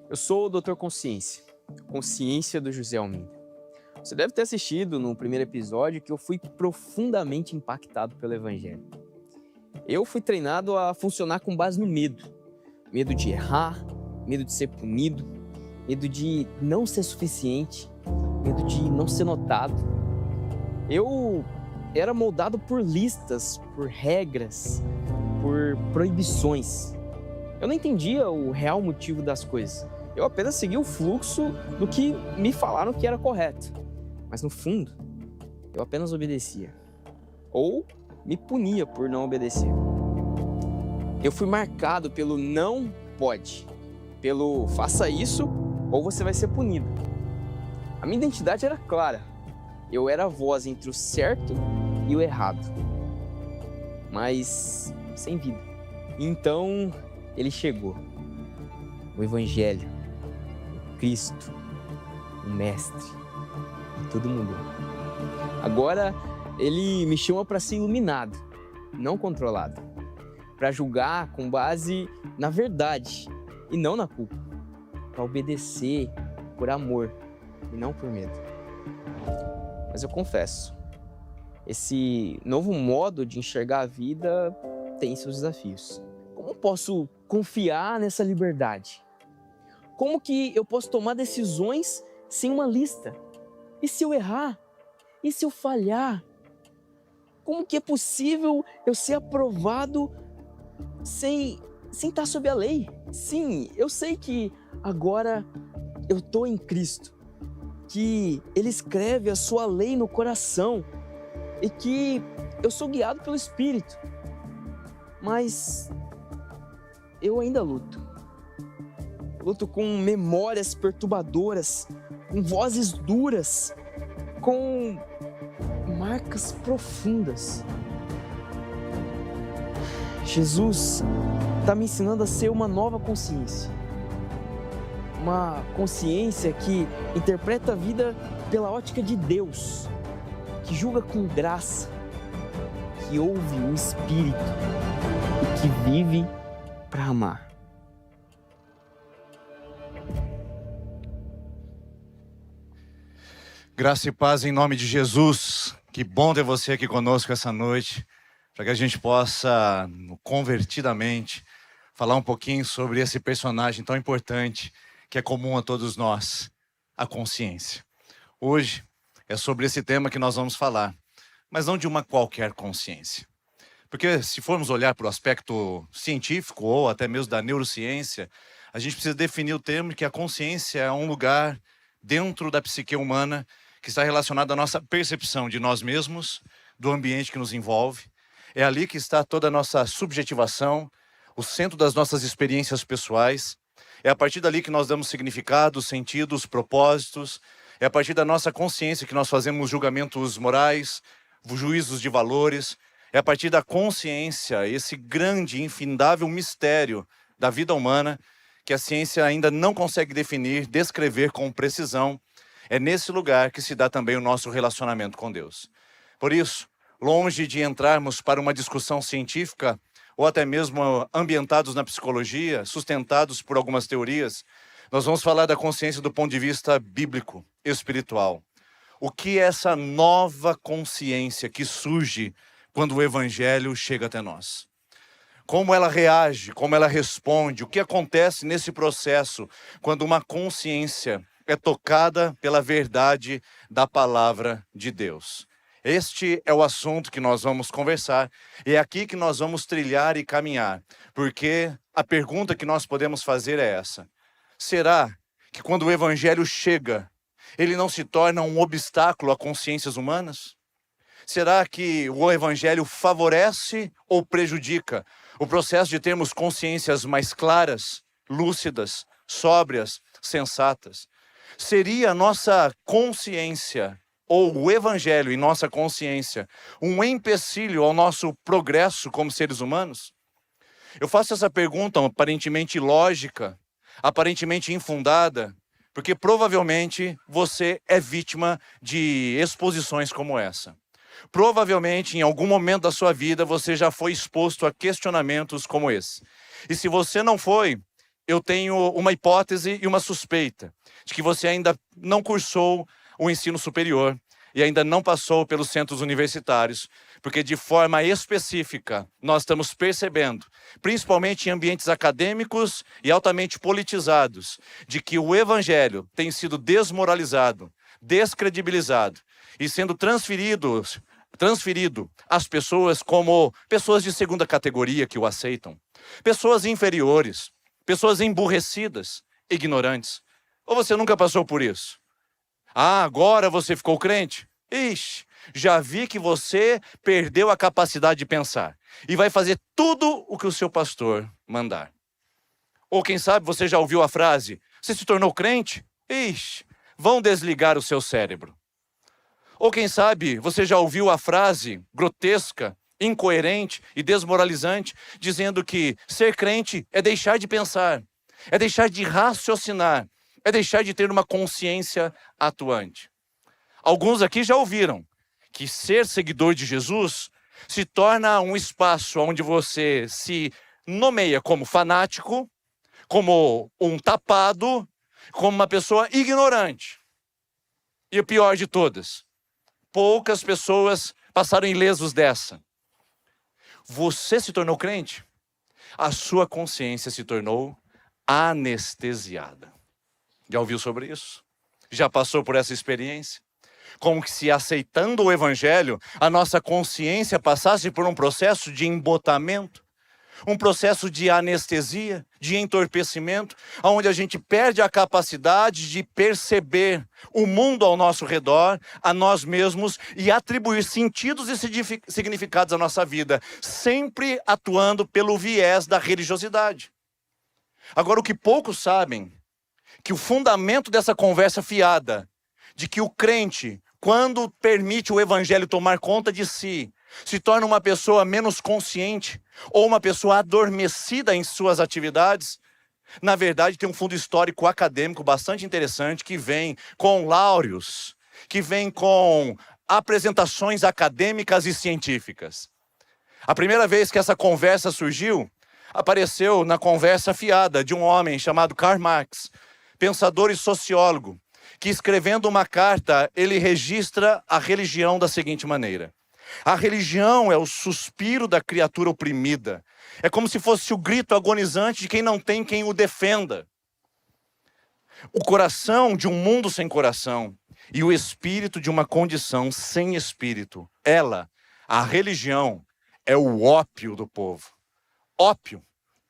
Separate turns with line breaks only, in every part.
Eu sou o Dr. Consciência, Consciência do José Almeida. Você deve ter assistido no primeiro episódio que eu fui profundamente impactado pelo Evangelho. Eu fui treinado a funcionar com base no medo. Medo de errar, medo de ser punido, medo de não ser suficiente, medo de não ser notado. Eu era moldado por listas, por regras, por proibições. Eu não entendia o real motivo das coisas. Eu apenas seguia o fluxo do que me falaram que era correto. Mas no fundo, eu apenas obedecia. Ou me punia por não obedecer. Eu fui marcado pelo não pode, pelo faça isso ou você vai ser punido. A minha identidade era clara. Eu era a voz entre o certo e o errado. Mas sem vida. Então ele chegou. O Evangelho. Cristo, o Mestre, e tudo mudou. Agora ele me chama para ser iluminado, não controlado, para julgar com base na verdade e não na culpa, para obedecer por amor e não por medo. Mas eu confesso, esse novo modo de enxergar a vida tem seus desafios. Como posso confiar nessa liberdade? Como que eu posso tomar decisões sem uma lista? E se eu errar? E se eu falhar? Como que é possível eu ser aprovado sem estar sob a lei? Sim, eu sei que agora eu estou em Cristo, que Ele escreve a sua lei no coração e que eu sou guiado pelo Espírito. Mas eu ainda luto. Luto com memórias perturbadoras, com vozes duras, com marcas profundas. Jesus está me ensinando a ser uma nova consciência. Uma consciência que interpreta a vida pela ótica de Deus, que julga com graça, que ouve o Espírito e que vive para amar.
Graça e paz em nome de Jesus. Que bom ter você aqui conosco essa noite, para que a gente possa, convertidamente, falar um pouquinho sobre esse personagem tão importante que é comum a todos nós, a consciência. Hoje é sobre esse tema que nós vamos falar, mas não de uma qualquer consciência. Porque se formos olhar para o aspecto científico ou até mesmo da neurociência, a gente precisa definir o termo que a consciência é um lugar dentro da psique humana que está relacionado à nossa percepção de nós mesmos, do ambiente que nos envolve. É ali que está toda a nossa subjetivação, o centro das nossas experiências pessoais. É a partir dali que nós damos significados, sentidos, propósitos. É a partir da nossa consciência que nós fazemos julgamentos morais, juízos de valores. É a partir da consciência, esse grande, infindável mistério da vida humana, que a ciência ainda não consegue definir, descrever com precisão. É nesse lugar que se dá também o nosso relacionamento com Deus. Por isso, longe de entrarmos para uma discussão científica, ou até mesmo ambientados na psicologia, sustentados por algumas teorias, nós vamos falar da consciência do ponto de vista bíblico, espiritual. O que é essa nova consciência que surge quando o Evangelho chega até nós? Como ela reage, como ela responde, o que acontece nesse processo quando uma consciência é tocada pela verdade da palavra de Deus. Este é o assunto que nós vamos conversar e é aqui que nós vamos trilhar e caminhar, porque a pergunta que nós podemos fazer é essa: será que quando o Evangelho chega, ele não se torna um obstáculo a consciências humanas? Será que o Evangelho favorece ou prejudica o processo de termos consciências mais claras, lúcidas, sóbrias, sensatas? Seria a nossa consciência, ou o Evangelho em nossa consciência, um empecilho ao nosso progresso como seres humanos? Eu faço essa pergunta aparentemente ilógica, aparentemente infundada, porque provavelmente você é vítima de exposições como essa. Provavelmente, em algum momento da sua vida, você já foi exposto a questionamentos como esse. E se você não foi, eu tenho uma hipótese e uma suspeita de que você ainda não cursou o ensino superior e ainda não passou pelos centros universitários, porque de forma específica nós estamos percebendo, principalmente em ambientes acadêmicos e altamente politizados, de que o evangelho tem sido desmoralizado, descredibilizado e sendo transferido às pessoas como pessoas de segunda categoria que o aceitam, pessoas inferiores, pessoas emburrecidas, ignorantes. Ou você nunca passou por isso? Ah, agora você ficou crente? Ixi, já vi que você perdeu a capacidade de pensar e vai fazer tudo o que o seu pastor mandar. Ou quem sabe você já ouviu a frase, você se tornou crente? Ixi, vão desligar o seu cérebro. Ou quem sabe você já ouviu a frase grotesca, incoerente e desmoralizante, dizendo que ser crente é deixar de pensar, é deixar de raciocinar, é deixar de ter uma consciência atuante. Alguns aqui já ouviram que ser seguidor de Jesus se torna um espaço onde você se nomeia como fanático, como um tapado, como uma pessoa ignorante. E o pior de todas, poucas pessoas passaram ilesos dessa. Você se tornou crente? A sua consciência se tornou anestesiada. Já ouviu sobre isso? Já passou por essa experiência? Como que se aceitando o evangelho, a nossa consciência passasse por um processo de embotamento, um processo de anestesia, de entorpecimento, onde a gente perde a capacidade de perceber o mundo ao nosso redor, a nós mesmos e atribuir sentidos e significados à nossa vida, sempre atuando pelo viés da religiosidade. Agora, o que poucos sabem, que o fundamento dessa conversa fiada, de que o crente, quando permite o evangelho tomar conta de si, se torna uma pessoa menos consciente ou uma pessoa adormecida em suas atividades, na verdade tem um fundo histórico acadêmico bastante interessante que vem com láureos, que vem com apresentações acadêmicas e científicas. A primeira vez que essa conversa surgiu, apareceu na conversa fiada de um homem chamado Karl Marx, pensador e sociólogo, que escrevendo uma carta, ele registra a religião da seguinte maneira: a religião é o suspiro da criatura oprimida. É como se fosse o grito agonizante de quem não tem quem o defenda. O coração de um mundo sem coração e o espírito de uma condição sem espírito. Ela, a religião, é o ópio do povo. Ópio,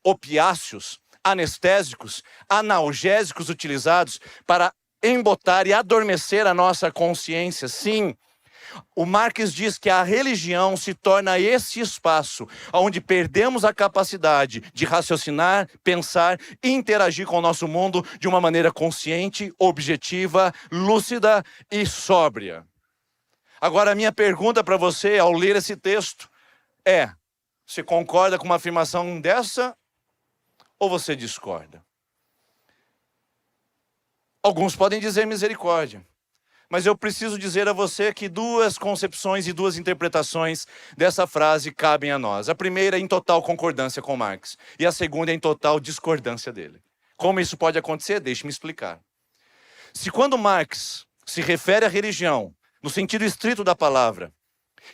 opiáceos, anestésicos, analgésicos utilizados para embotar e adormecer a nossa consciência. Sim, o Marx diz que a religião se torna esse espaço onde perdemos a capacidade de raciocinar, pensar e interagir com o nosso mundo de uma maneira consciente, objetiva, lúcida e sóbria. Agora, a minha pergunta para você ao ler esse texto é: você concorda com uma afirmação dessa ou você discorda? Alguns podem dizer misericórdia, mas eu preciso dizer a você que duas concepções e duas interpretações dessa frase cabem a nós. A primeira é em total concordância com Marx e a segunda é em total discordância dele. Como isso pode acontecer? Deixe-me explicar. Se quando Marx se refere à religião, no sentido estrito da palavra,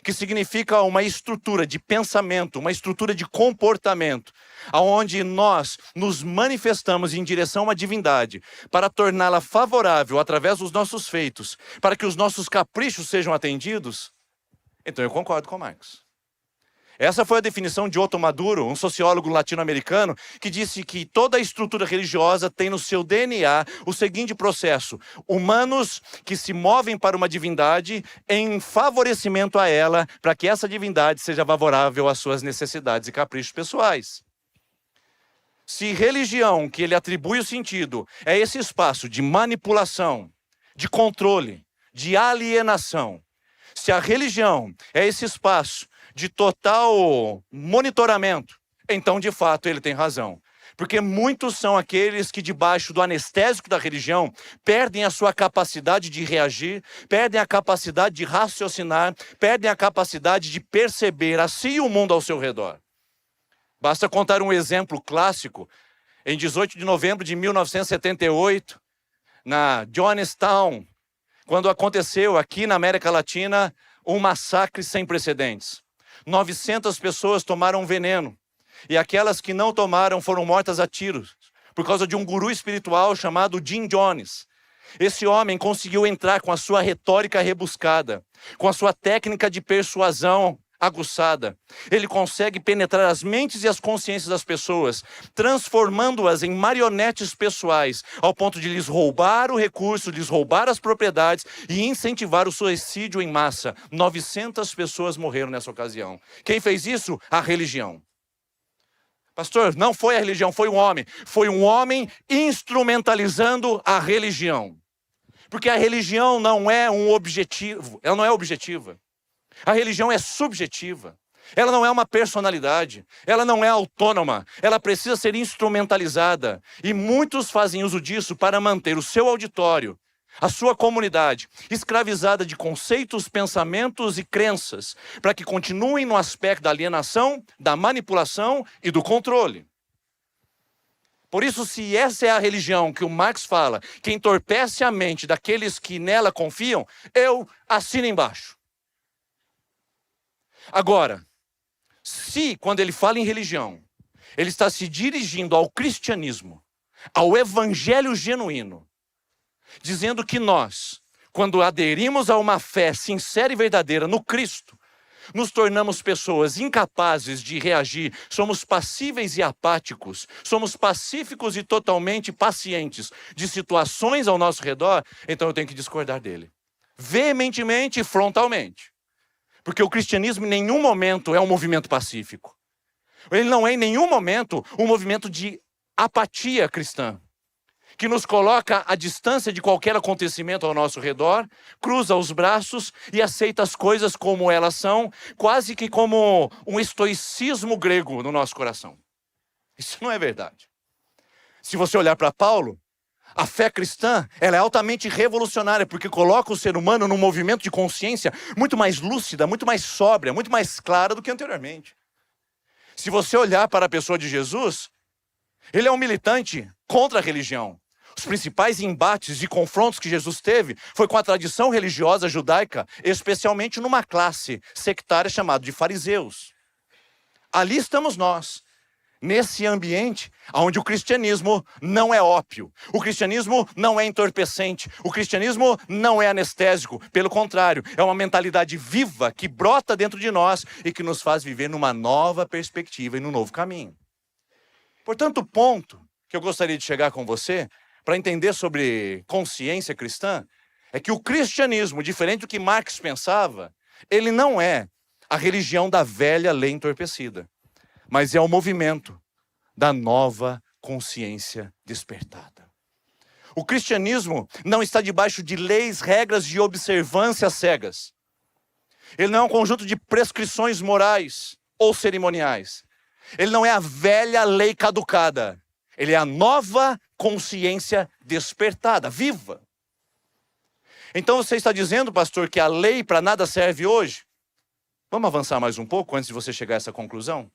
que significa uma estrutura de pensamento, uma estrutura de comportamento, onde nós nos manifestamos em direção à divindade para torná-la favorável através dos nossos feitos, para que os nossos caprichos sejam atendidos, então eu concordo com Marx. Essa foi a definição de Otto Maduro, um sociólogo latino-americano, que disse que toda a estrutura religiosa tem no seu DNA o seguinte processo: humanos que se movem para uma divindade em favorecimento a ela, para que essa divindade seja favorável às suas necessidades e caprichos pessoais. Se religião, que ele atribui o sentido, é esse espaço de manipulação, de controle, de alienação, se a religião é esse espaço de total monitoramento, então de fato ele tem razão. Porque muitos são aqueles que debaixo do anestésico da religião perdem a sua capacidade de reagir, perdem a capacidade de raciocinar, perdem a capacidade de perceber a si e o mundo ao seu redor. Basta contar um exemplo clássico em 18 de novembro de 1978, na Jonestown, quando aconteceu aqui na América Latina um massacre sem precedentes. 900 pessoas tomaram veneno, e aquelas que não tomaram foram mortas a tiros, por causa de um guru espiritual chamado Jim Jones. Esse homem conseguiu entrar com a sua retórica rebuscada, com a sua técnica de persuasão aguçada. Ele consegue penetrar as mentes e as consciências das pessoas, transformando-as em marionetes pessoais, ao ponto de lhes roubar o recurso, lhes roubar as propriedades e incentivar o suicídio em massa. 900 pessoas morreram nessa ocasião. Quem fez isso? A religião. Pastor, não foi a religião, foi um homem. Foi um homem instrumentalizando a religião. Porque a religião não é um objetivo, ela não é objetiva. A religião é subjetiva. Ela não é uma personalidade, ela não é autônoma, ela precisa ser instrumentalizada. E muitos fazem uso disso para manter o seu auditório, a sua comunidade, escravizada de conceitos, pensamentos e crenças, para que continuem no aspecto da alienação, da manipulação e do controle. Por isso, se essa é a religião que o Marx fala, que entorpece a mente daqueles que nela confiam, eu assino embaixo. Agora, se quando ele fala em religião, ele está se dirigindo ao cristianismo, ao evangelho genuíno, dizendo que nós, quando aderimos a uma fé sincera e verdadeira no Cristo, nos tornamos pessoas incapazes de reagir, somos passíveis e apáticos, somos pacíficos e totalmente pacientes de situações ao nosso redor, então eu tenho que discordar dele. Veementemente e frontalmente. Porque o cristianismo em nenhum momento é um movimento pacífico. Ele não é em nenhum momento um movimento de apatia cristã, que nos coloca à distância de qualquer acontecimento ao nosso redor, cruza os braços e aceita as coisas como elas são, quase que como um estoicismo grego no nosso coração. Isso não é verdade. Se você olhar para Paulo, a fé cristã, ela é altamente revolucionária, porque coloca o ser humano num movimento de consciência muito mais lúcida, muito mais sóbria, muito mais clara do que anteriormente. Se você olhar para a pessoa de Jesus, ele é um militante contra a religião. Os principais embates e confrontos que Jesus teve foi com a tradição religiosa judaica, especialmente numa classe sectária chamada de fariseus. Ali estamos nós. Nesse ambiente onde o cristianismo não é ópio, o cristianismo não é entorpecente, o cristianismo não é anestésico, pelo contrário, é uma mentalidade viva que brota dentro de nós e que nos faz viver numa nova perspectiva e num novo caminho. Portanto, o ponto que eu gostaria de chegar com você, para entender sobre consciência cristã, é que o cristianismo, diferente do que Marx pensava, ele não é a religião da velha lei entorpecida, mas é o movimento da nova consciência despertada. O cristianismo não está debaixo de leis, regras de observância cegas. Ele não é um conjunto de prescrições morais ou cerimoniais. Ele não é a velha lei caducada. Ele é a nova consciência despertada, viva. Então você está dizendo, pastor, que a lei para nada serve hoje? Vamos avançar mais um pouco antes de você chegar a essa conclusão?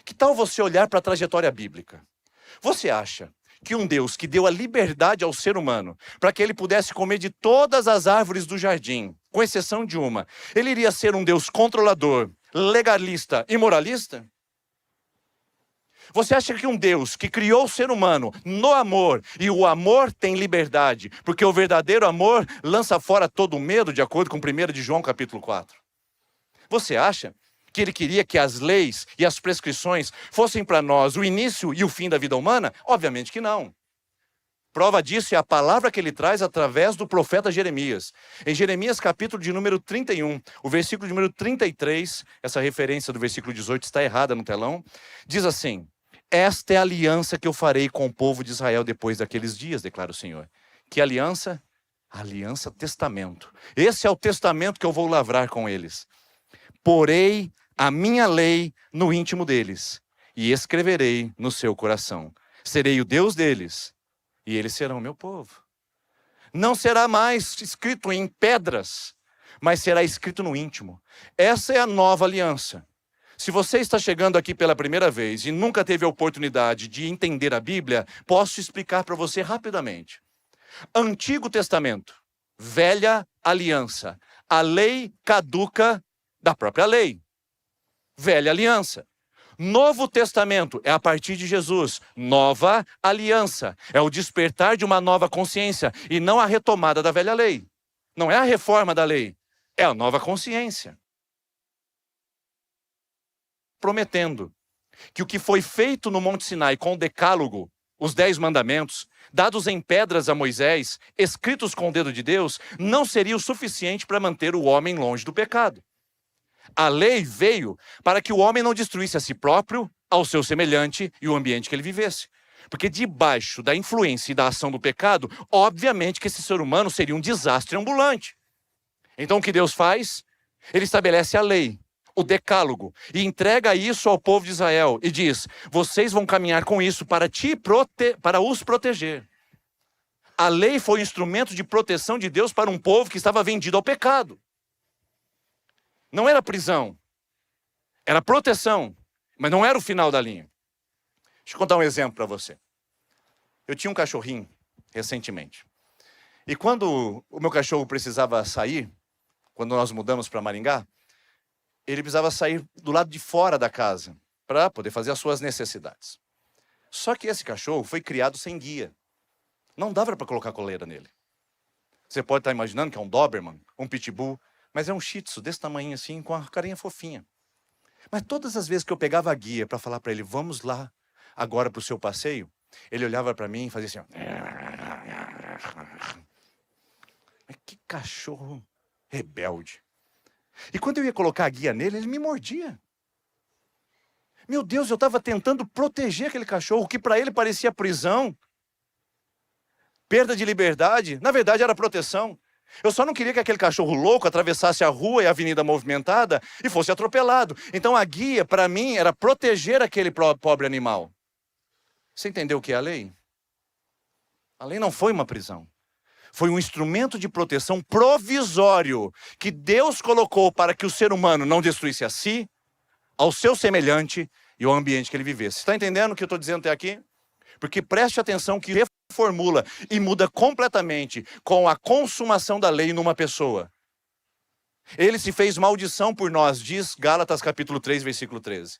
Que tal você olhar para a trajetória bíblica? Você acha que um Deus que deu a liberdade ao ser humano para que ele pudesse comer de todas as árvores do jardim, com exceção de uma, ele iria ser um Deus controlador, legalista e moralista? Você acha que um Deus que criou o ser humano no amor, e o amor tem liberdade, porque o verdadeiro amor lança fora todo o medo, de acordo com 1 de João capítulo 4. Você acha que ele queria que as leis e as prescrições fossem para nós o início e o fim da vida humana? Obviamente que não. Prova disso é a palavra que ele traz através do profeta Jeremias. Em Jeremias capítulo de número 31, o versículo de número 33, essa referência do versículo 18 está errada no telão, diz assim: esta é a aliança que eu farei com o povo de Israel depois daqueles dias, declara o Senhor. Que aliança? Aliança testamento. Esse é o testamento que eu vou lavrar com eles. Porei a minha lei no íntimo deles e escreverei no seu coração. Serei o Deus deles e eles serão meu povo. Não será mais escrito em pedras, mas será escrito no íntimo. Essa é a nova aliança. Se você está chegando aqui pela primeira vez e nunca teve a oportunidade de entender a Bíblia, posso explicar para você rapidamente. Antigo Testamento, velha aliança. A lei caduca da própria lei. Velha aliança. Novo Testamento é a partir de Jesus. Nova aliança. É o despertar de uma nova consciência e não a retomada da velha lei. Não é a reforma da lei, é a nova consciência. Prometendo que o que foi feito no Monte Sinai com o Decálogo, os 10 mandamentos, dados em pedras a Moisés, escritos com o dedo de Deus, não seria o suficiente para manter o homem longe do pecado. A lei veio para que o homem não destruísse a si próprio, ao seu semelhante e o ambiente que ele vivesse. Porque debaixo da influência e da ação do pecado, obviamente que esse ser humano seria um desastre ambulante. Então o que Deus faz? Ele estabelece a lei, o decálogo, e entrega isso ao povo de Israel e diz: vocês vão caminhar com isso para os proteger. A lei foi um instrumento de proteção de Deus para um povo que estava vendido ao pecado. Não era prisão, era proteção, mas não era o final da linha. Deixa eu contar um exemplo para você. Eu tinha um cachorrinho recentemente. E quando o meu cachorro precisava sair, quando nós mudamos para Maringá, ele precisava sair do lado de fora da casa para poder fazer as suas necessidades. Só que esse cachorro foi criado sem guia. Não dava para colocar coleira nele. Você pode estar imaginando que é um Doberman, um Pitbull, mas é um Shih Tzu desse tamanho assim, com a carinha fofinha. Mas todas as vezes que eu pegava a guia para falar para ele: vamos lá agora para o seu passeio, ele olhava para mim e fazia assim, ó. Mas que cachorro rebelde. E quando eu ia colocar a guia nele, ele me mordia. Meu Deus, eu estava tentando proteger aquele cachorro, que para ele parecia prisão, perda de liberdade, na verdade era proteção. Eu só não queria que aquele cachorro louco atravessasse a rua e a avenida movimentada e fosse atropelado. Então a guia, para mim, era proteger aquele pobre animal. Você entendeu o que é a lei? A lei não foi uma prisão. Foi um instrumento de proteção provisório que Deus colocou para que o ser humano não destruísse a si, ao seu semelhante e ao ambiente que ele vivesse. Está entendendo o que eu estou dizendo até aqui? Porque preste atenção que reformula e muda completamente com a consumação da lei numa pessoa. Ele se fez maldição por nós, diz Gálatas capítulo 3, versículo 13.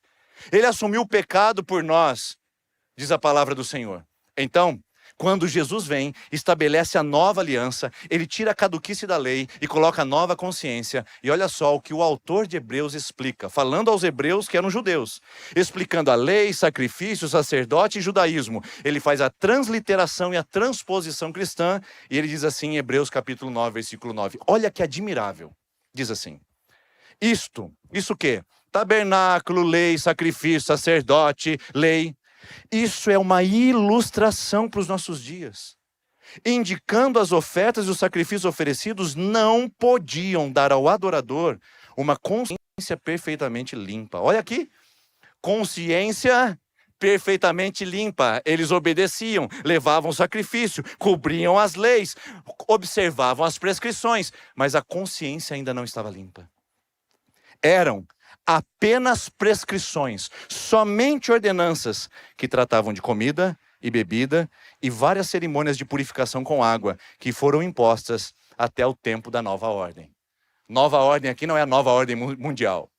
Ele assumiu o pecado por nós, diz a palavra do Senhor. Então, quando Jesus vem, estabelece a nova aliança, ele tira a caduquice da lei e coloca a nova consciência. E olha só o que o autor de Hebreus explica, falando aos hebreus que eram judeus, explicando a lei, sacrifício, sacerdote e judaísmo. Ele faz a transliteração e a transposição cristã, e ele diz assim em Hebreus capítulo 9, versículo 9. Olha que admirável. Diz assim: isso o quê? Tabernáculo, lei, sacrifício, sacerdote, lei. Isso é uma ilustração para os nossos dias, indicando as ofertas e os sacrifícios oferecidos não podiam dar ao adorador uma consciência perfeitamente limpa. Olha aqui, consciência perfeitamente limpa. Eles obedeciam, levavam o sacrifício, cobriam as leis, observavam as prescrições, mas a consciência ainda não estava limpa. Eram apenas prescrições, somente ordenanças que tratavam de comida e bebida e várias cerimônias de purificação com água que foram impostas até o tempo da nova ordem. Nova ordem aqui não é a nova ordem mundial.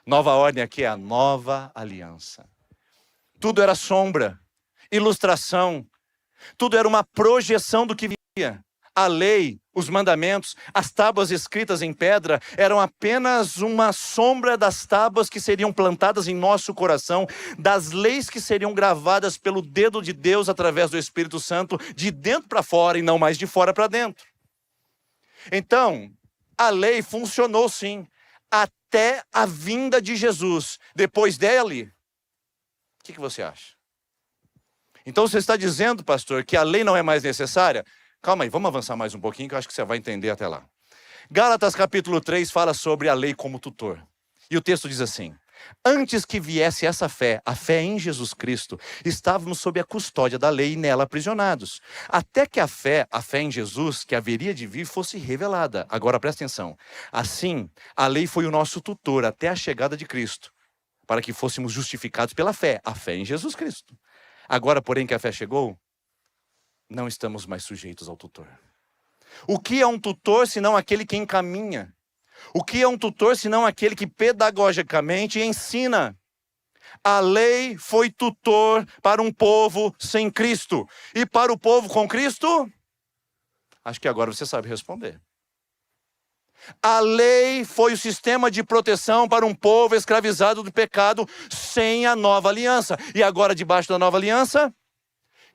Nova ordem aqui é a nova aliança. Tudo era sombra, ilustração, tudo era uma projeção do que viria. A lei, os mandamentos, as tábuas escritas em pedra eram apenas uma sombra das tábuas que seriam plantadas em nosso coração, das leis que seriam gravadas pelo dedo de Deus através do Espírito Santo, de dentro para fora e não mais de fora para dentro. Então, a lei funcionou sim, até a vinda de Jesus. Depois dele, o que você acha? Então você está dizendo, pastor, que a lei não é mais necessária? Calma aí, vamos avançar mais um pouquinho que eu acho que você vai entender até lá. Gálatas capítulo 3 fala sobre a lei como tutor. E o texto diz assim: antes que viesse essa fé, a fé em Jesus Cristo, estávamos sob a custódia da lei e nela aprisionados. Até que a fé em Jesus, que haveria de vir, fosse revelada. Agora presta atenção. Assim, a lei foi o nosso tutor até a chegada de Cristo. para que fôssemos justificados pela fé, a fé em Jesus Cristo. Agora, porém, que a fé chegou, não estamos mais sujeitos ao tutor. O que é um tutor senão aquele que encaminha? O que é um tutor senão aquele que pedagogicamente ensina? A lei foi tutor para um povo sem Cristo. E para o povo com Cristo? Acho que agora você sabe responder. A lei foi o sistema de proteção para um povo escravizado do pecado sem a nova aliança. E agora, debaixo da nova aliança?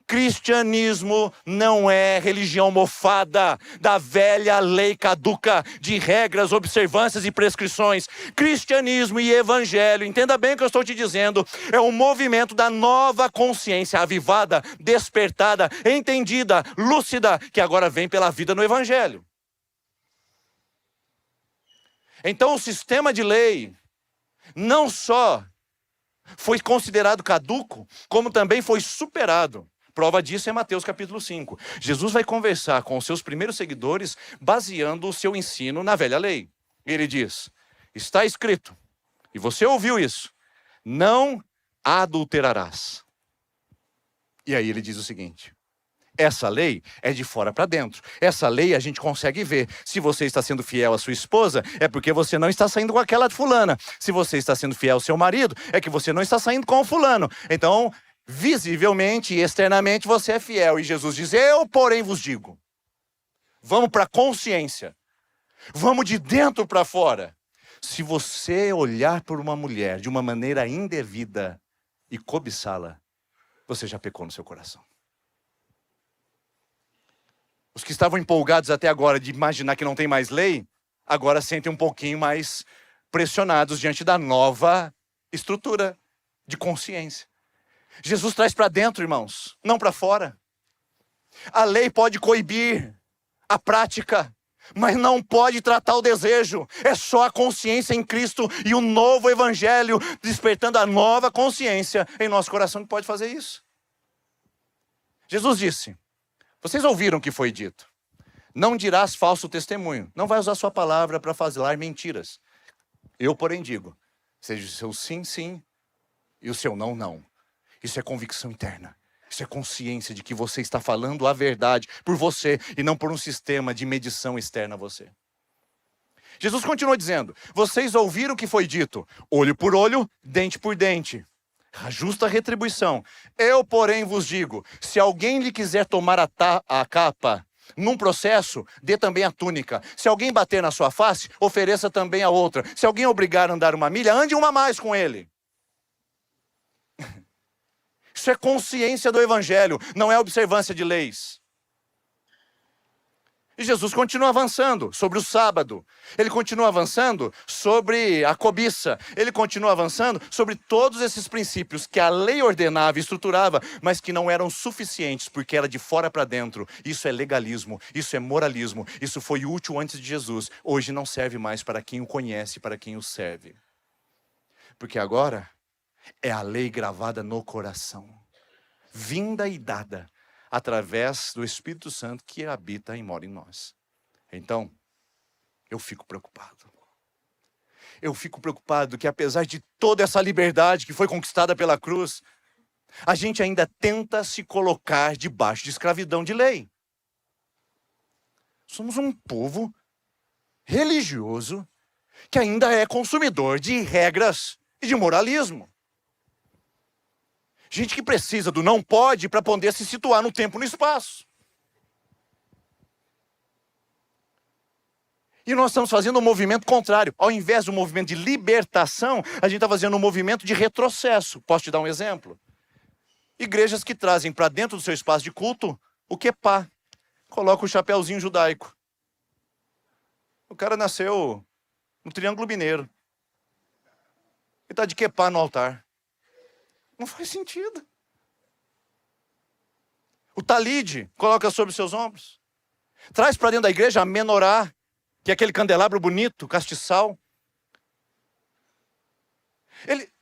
Cristianismo não é religião mofada da velha lei caduca de regras, observâncias e prescrições. Cristianismo e evangelho, entenda bem o que eu estou te dizendo, é um movimento da nova consciência avivada, despertada, entendida, lúcida, que agora vem pela vida no evangelho. Então o sistema de lei não só foi considerado caduco, como também foi superado. Prova disso é Mateus capítulo 5. Jesus vai conversar com os seus primeiros seguidores baseando o seu ensino na velha lei. Ele diz, está escrito, e você ouviu isso, não adulterarás. E aí ele diz o seguinte, essa lei é de fora para dentro. Essa lei a gente consegue ver. Se você está sendo fiel à sua esposa, é porque você não está saindo com aquela fulana. Se você está sendo fiel ao seu marido, é que você não está saindo com o fulano. Então, visivelmente e externamente você é fiel. E Jesus diz, eu porém vos digo. Vamos para a consciência. Vamos de dentro para fora. Se você olhar por uma mulher de uma maneira indevida e cobiçá-la, você já pecou no seu coração. Os que estavam empolgados até agora de imaginar que não tem mais lei, agora sentem um pouquinho mais pressionados diante da nova estrutura de consciência. Jesus traz para dentro, irmãos, não para fora. A lei pode coibir a prática, mas não pode tratar o desejo. É só a consciência em Cristo e o novo evangelho despertando a nova consciência em nosso coração que pode fazer isso. Jesus disse, vocês ouviram o que foi dito. Não dirás falso testemunho. Não vai usar sua palavra para falar mentiras. Eu, porém, digo, seja o seu sim, sim, e o seu não, não. Isso é convicção interna. Isso é consciência de que você está falando a verdade por você e não por um sistema de medição externa a você. Jesus continua dizendo, vocês ouviram o que foi dito, olho por olho, dente por dente. A justa retribuição. Eu, porém, vos digo, se alguém lhe quiser tomar a capa num processo, dê também a túnica. Se alguém bater na sua face, ofereça também a outra. Se alguém obrigar a andar uma milha, ande uma mais com ele. Isso é consciência do evangelho, não é observância de leis. E Jesus continua avançando sobre o sábado. Ele continua avançando sobre a cobiça. Ele continua avançando sobre todos esses princípios que a lei ordenava e estruturava, mas que não eram suficientes porque era de fora para dentro. Isso é legalismo, isso é moralismo. Isso foi útil antes de Jesus. Hoje não serve mais para quem o conhece, para quem o serve. Porque agora é a lei gravada no coração, vinda e dada através do Espírito Santo que habita e mora em nós. Então, eu fico preocupado. Eu fico preocupado que apesar de toda essa liberdade que foi conquistada pela cruz, a gente ainda tenta se colocar debaixo de escravidão de lei. Somos um povo religioso que ainda é consumidor de regras e de moralismo. Gente que precisa do não pode para poder se situar no tempo e no espaço. E nós estamos fazendo um movimento contrário. Ao invés de um movimento de libertação, a gente está fazendo um movimento de retrocesso. Posso te dar um exemplo? Igrejas que trazem para dentro do seu espaço de culto o quepá. Coloca o chapéuzinho judaico. O cara nasceu no Triângulo Mineiro. E está de quepá no altar. Não faz sentido. O talide coloca sobre os seus ombros. Traz para dentro da igreja a menorá, que é aquele candelabro bonito, castiçal. Ele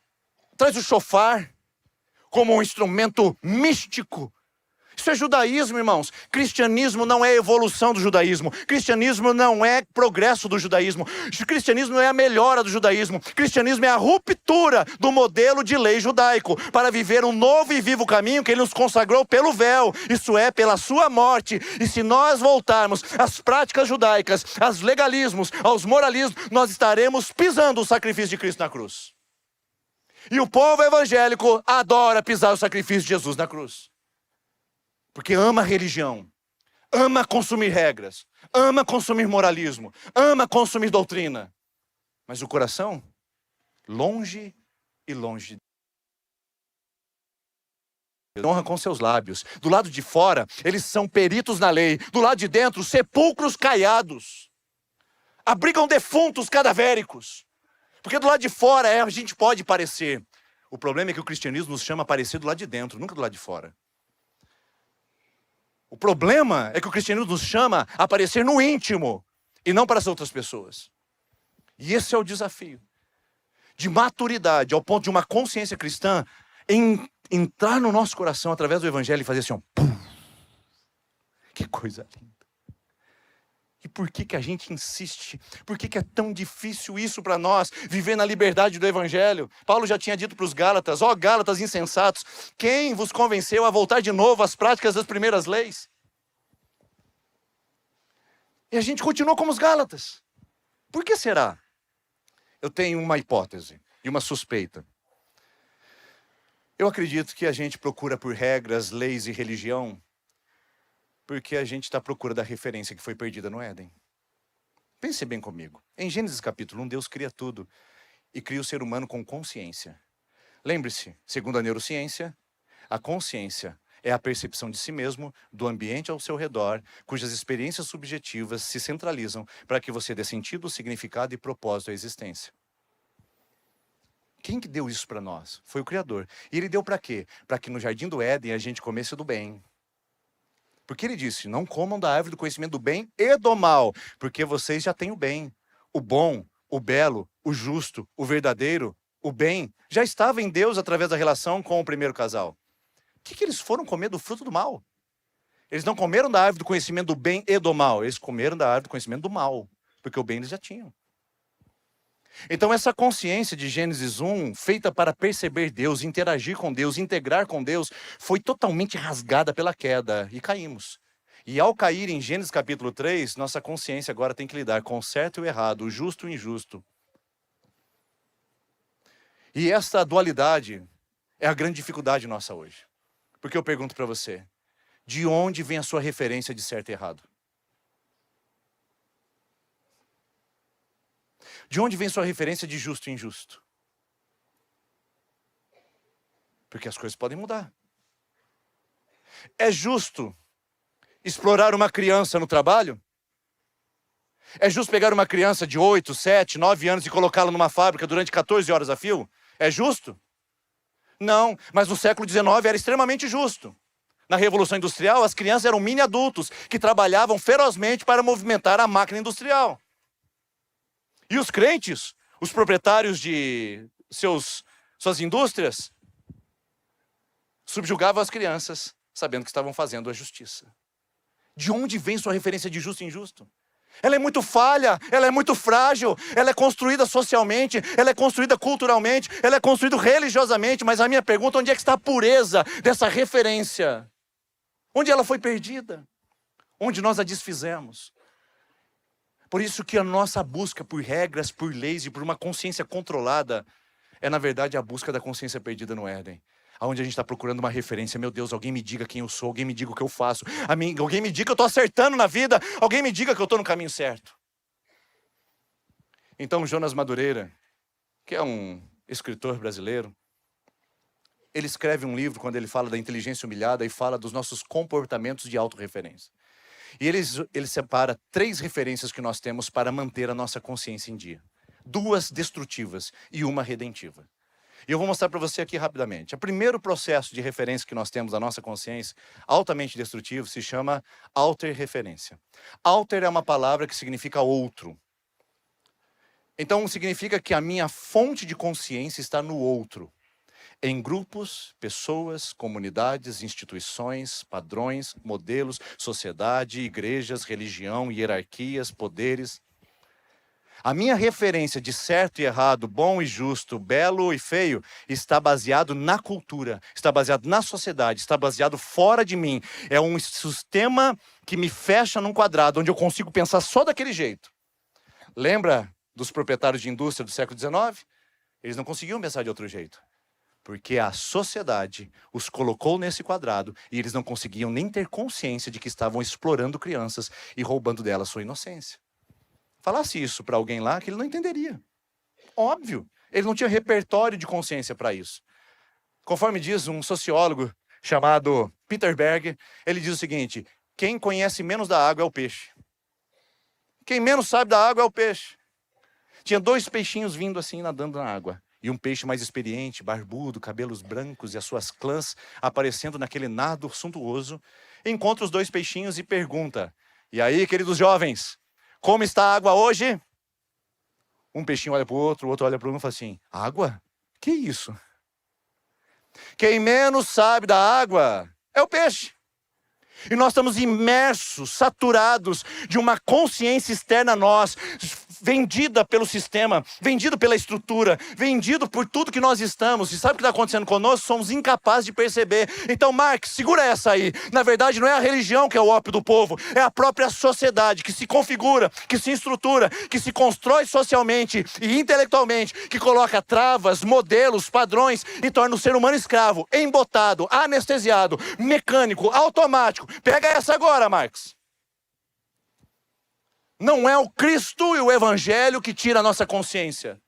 traz o shofar como um instrumento místico Isso é judaísmo, irmãos. Cristianismo não é evolução do judaísmo. Cristianismo não é progresso do judaísmo. Cristianismo não é a melhora do judaísmo. Cristianismo é a ruptura do modelo de lei judaico para viver um novo e vivo caminho que ele nos consagrou pelo véu. Isso é, pela sua morte. E se nós voltarmos às práticas judaicas, aos legalismos, aos moralismos, nós estaremos pisando o sacrifício de Cristo na cruz. E o povo evangélico adora pisar o sacrifício de Jesus na cruz. Porque ama a religião, ama consumir regras, ama consumir moralismo, ama consumir doutrina. Mas o coração, longe e longe de Deus. Honra com seus lábios. Do lado de fora, eles são peritos na lei. Do lado de dentro, sepulcros caiados. Abrigam defuntos cadavéricos. Porque do lado de fora a gente pode parecer. O problema é que o cristianismo nos chama a parecer do lado de dentro, nunca do lado de fora. O problema é que o cristianismo nos chama a aparecer no íntimo e não para as outras pessoas. E esse é o desafio. De maturidade, ao ponto de uma consciência cristã entrar no nosso coração através do evangelho e fazer assim, ó, pum. Que coisa linda. E por que a gente insiste? Por que é tão difícil isso para nós, viver na liberdade do evangelho? Paulo já tinha dito para os Gálatas, ó Gálatas insensatos, quem vos convenceu a voltar de novo às práticas das primeiras leis? E a gente continua como os Gálatas. Por que será? Eu tenho uma hipótese e uma suspeita. Eu acredito que a gente procura por regras, leis e religião porque a gente está à procura da referência que foi perdida no Éden. Pense bem comigo. Em Gênesis capítulo 1, Deus cria tudo e cria o ser humano com consciência. Lembre-se, segundo a neurociência, a consciência é a percepção de si mesmo, do ambiente ao seu redor, cujas experiências subjetivas se centralizam para que você dê sentido, significado e propósito à existência. Quem que deu isso para nós? Foi o Criador. E ele deu para quê? Para que no jardim do Éden a gente comesse do bem. Porque ele disse, não comam da árvore do conhecimento do bem e do mal, porque vocês já têm o bem. O bom, o belo, o justo, o verdadeiro, o bem, já estava em Deus através da relação com o primeiro casal. O que eles foram comer do fruto do mal? Eles não comeram da árvore do conhecimento do bem e do mal, eles comeram da árvore do conhecimento do mal, porque o bem eles já tinham. Então essa consciência de Gênesis 1, feita para perceber Deus, interagir com Deus, integrar com Deus, foi totalmente rasgada pela queda e caímos. E ao cair em Gênesis capítulo 3, nossa consciência agora tem que lidar com o certo e o errado, o justo e o injusto. E esta dualidade é a grande dificuldade nossa hoje. Porque eu pergunto para você, de onde vem a sua referência de certo e errado? De onde vem sua referência de justo e injusto? Porque as coisas podem mudar. É justo explorar uma criança no trabalho? É justo pegar uma criança de 8, 7, 9 anos e colocá-la numa fábrica durante 14 horas a fio? É justo? Não, mas no século XIX era extremamente justo. Na Revolução Industrial, as crianças eram mini-adultos que trabalhavam ferozmente para movimentar a máquina industrial. E os crentes, os proprietários de suas indústrias, subjugavam as crianças, sabendo que estavam fazendo a justiça. De onde vem sua referência de justo e injusto? Ela é muito falha, ela é muito frágil, ela é construída socialmente, ela é construída culturalmente, ela é construída religiosamente, mas a minha pergunta, onde é que está a pureza dessa referência? Onde ela foi perdida? Onde nós a desfizemos? Por isso que a nossa busca por regras, por leis e por uma consciência controlada é, na verdade, a busca da consciência perdida no Éden. Onde a gente está procurando uma referência. Meu Deus, alguém me diga quem eu sou, alguém me diga o que eu faço. Alguém me diga que eu estou acertando na vida, alguém me diga que eu estou no caminho certo. Então, Jonas Madureira, que é um escritor brasileiro, ele escreve um livro quando ele fala da inteligência humilhada e fala dos nossos comportamentos de autorreferência. E ele separa 3 referências que nós temos para manter a nossa consciência em dia. 2 destrutivas e uma redentiva. E eu vou mostrar para você aqui rapidamente. O primeiro processo de referência que nós temos da nossa consciência, altamente destrutivo, se chama autorreferência. Alter é uma palavra que significa outro. Então significa que a minha fonte de consciência está no outro. em grupos, pessoas, comunidades, instituições, padrões, modelos, sociedade, igrejas, religião, hierarquias, poderes. A minha referência de certo e errado, bom e justo, belo e feio, está baseado na cultura, está baseado na sociedade, está baseado fora de mim. É um sistema que me fecha num quadrado, onde eu consigo pensar só daquele jeito. Lembra dos proprietários de indústria do século XIX? Eles não conseguiam pensar de outro jeito. Porque a sociedade os colocou nesse quadrado e eles não conseguiam nem ter consciência de que estavam explorando crianças e roubando delas sua inocência. Falasse isso para alguém lá que ele não entenderia. Óbvio, ele não tinha repertório de consciência para isso. Conforme diz um sociólogo chamado Peter Berg, ele diz o seguinte: quem conhece menos da água é o peixe. Quem menos sabe da água é o peixe. Tinha 2 peixinhos vindo assim, nadando na água. E um peixe mais experiente, barbudo, cabelos brancos e as suas clãs aparecendo naquele nado suntuoso, encontra os 2 peixinhos e pergunta: e aí, queridos jovens, como está a água hoje? Um peixinho olha para o outro olha para um e fala assim: água? Que isso? Quem menos sabe da água é o peixe. E nós estamos imersos, saturados de uma consciência externa a nós, vendida pelo sistema, vendido pela estrutura, vendido por tudo que nós estamos. E sabe o que está acontecendo conosco? Somos incapazes de perceber. Então, Marx, segura essa aí. Na verdade, não é a religião que é o ópio do povo, é a própria sociedade que se configura, que se estrutura, que se constrói socialmente e intelectualmente, que coloca travas, modelos, padrões e torna o ser humano escravo, embotado, anestesiado, mecânico, automático. Pega essa agora, Marx. Não é o Cristo e o Evangelho que tira a nossa consciência.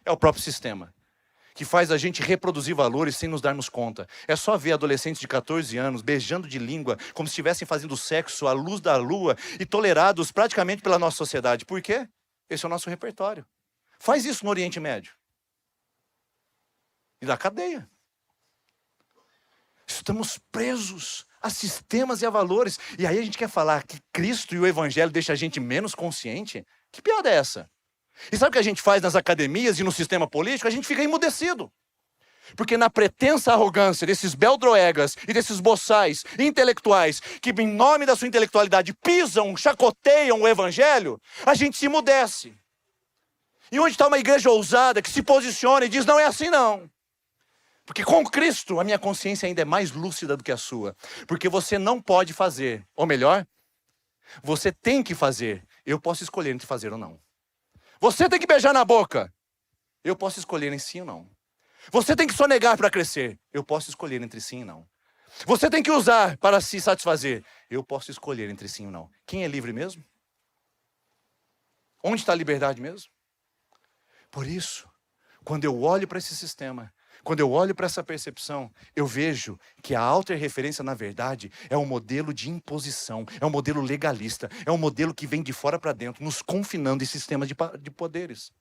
É o próprio sistema, que faz a gente reproduzir valores sem nos darmos conta. É só ver adolescentes de 14 anos beijando de língua, como se estivessem fazendo sexo à luz da lua e tolerados praticamente pela nossa sociedade. Por quê? Esse é o nosso repertório. Faz isso no Oriente Médio. E da cadeia. Estamos presos a sistemas e a valores. E aí a gente quer falar que Cristo e o Evangelho deixam a gente menos consciente? Que piada é essa? E sabe o que a gente faz nas academias e no sistema político? A gente fica emudecido. Porque na pretensa arrogância desses beldroegas e desses boçais intelectuais que em nome da sua intelectualidade pisam, chacoteiam o Evangelho, a gente se emudece. E onde está uma igreja ousada que se posiciona e diz: não é assim não. Porque com Cristo a minha consciência ainda é mais lúcida do que a sua. Porque você não pode fazer, ou melhor, você tem que fazer. Eu posso escolher entre fazer ou não. Você tem que beijar na boca. Eu posso escolher entre sim ou não. Você tem que sonegar para crescer. Eu posso escolher entre sim e não. Você tem que usar para se satisfazer. Eu posso escolher entre sim ou não. Quem é livre mesmo? Onde está a liberdade mesmo? Por isso, quando eu olho para esse sistema, quando eu olho para essa percepção, eu vejo que a autorreferência, na verdade, é um modelo de imposição, é um modelo legalista, é um modelo que vem de fora para dentro, nos confinando em sistemas de poderes.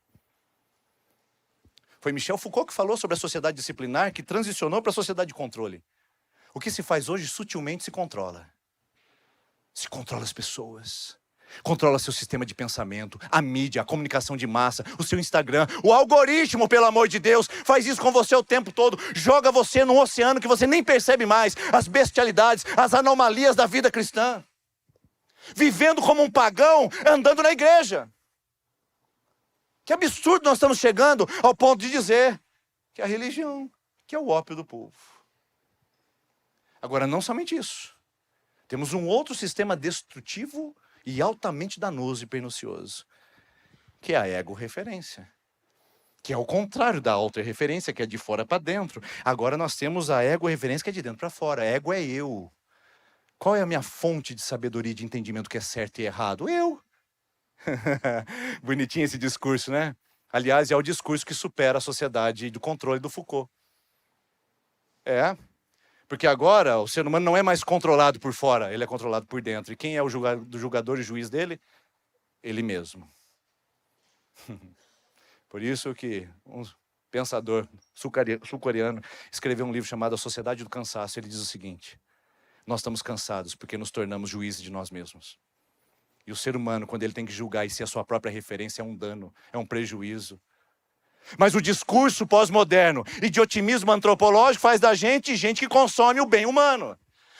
Foi Michel Foucault que falou sobre a sociedade disciplinar, que transicionou para a sociedade de controle. O que se faz hoje, sutilmente, se controla. Se controla as pessoas. Controla seu sistema de pensamento, a mídia, a comunicação de massa, o seu Instagram, o algoritmo, pelo amor de Deus, faz isso com você o tempo todo, joga você num oceano que você nem percebe mais, as bestialidades, as anomalias da vida cristã. Vivendo como um pagão, andando na igreja. Que absurdo nós estamos chegando ao ponto de dizer que a religião, que é o ópio do povo. Agora, não somente isso. Temos um outro sistema destrutivo e altamente danoso e pernicioso, que é a ego-referência, que é o contrário da auto-referência, que é de fora para dentro. Agora nós temos a ego-referência, que é de dentro para fora. Ego é eu. Qual é a minha fonte de sabedoria e de entendimento que é certo e errado? Eu. Bonitinho esse discurso, né? Aliás, é o discurso que supera a sociedade do controle do Foucault. É. Porque agora o ser humano não é mais controlado por fora, ele é controlado por dentro. E quem é o julgador e juiz dele? Ele mesmo. Por isso que um pensador sul-coreano escreveu um livro chamado A Sociedade do Cansaço. Ele diz o seguinte: nós estamos cansados porque nos tornamos juízes de nós mesmos. E o ser humano, quando ele tem que julgar e ser a sua própria referência, é um dano, é um prejuízo. Mas o discurso pós-moderno e de otimismo antropológico faz da gente gente que consome o bem humano.